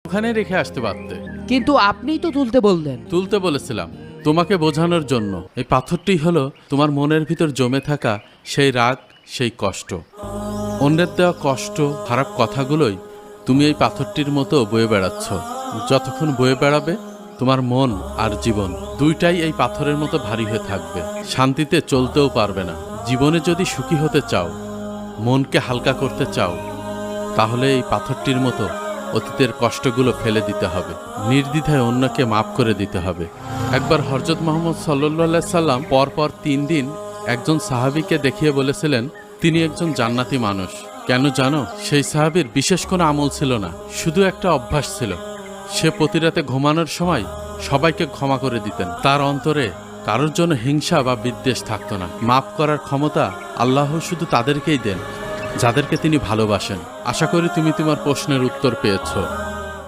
ওখানে রেখে আসতে পারতে। কিন্তু আপনিই তো তুলতে বললেন। তুলতে বলেছিলাম তোমাকে বোঝানোর জন্য। এই পাথরটি হলো তোমার মনের ভিতর জমে থাকা সেই রাগ, সেই কষ্ট, অন্যের দেওয়া কষ্ট, খারাপ কথাগুলোই তুমি এই পাথরটির মতো বয়ে বেড়াচ্ছ। যতক্ষণ বয়ে বেড়াবে তোমার মন আর জীবন দুইটাই এই পাথরের মতো ভারী হয়ে থাকবে, শান্তিতে চলতেও পারবে না। জীবনে যদি সুখী হতে চাও, মনকে হালকা করতে চাও, তাহলে এই পাথরটির মতো অতীতের কষ্টগুলো ফেলে দিতে হবে, নির্দ্বিধায় অন্যকে মাফ করে দিতে হবে। একবার হযরত মুহাম্মদ সাল্লাল্লাহু সাল্লাম পরপর 3 দিন একজন সাহাবীকে দেখিয়ে বলেছিলেন তিনি একজন জান্নাতি মানুষ। কেন জানো? সেই সাহাবীর বিশেষ কোনো আমল ছিল না, শুধু একটা অভ্যাস ছিল। সে প্রতি রাতে ঘুমানোর সময় সবাইকে ক্ষমা করে দিতেন। তার অন্তরে কারোর জন্য হিংসা বা বিদ্বেষ থাকতো না। মাফ করার ক্ষমতা আল্লাহ শুধু তাদেরকেই দেন যাদেরকে তিনি ভালোবাসেন। আশা করি তুমি তোমার প্রশ্নের উত্তর পেয়েছো।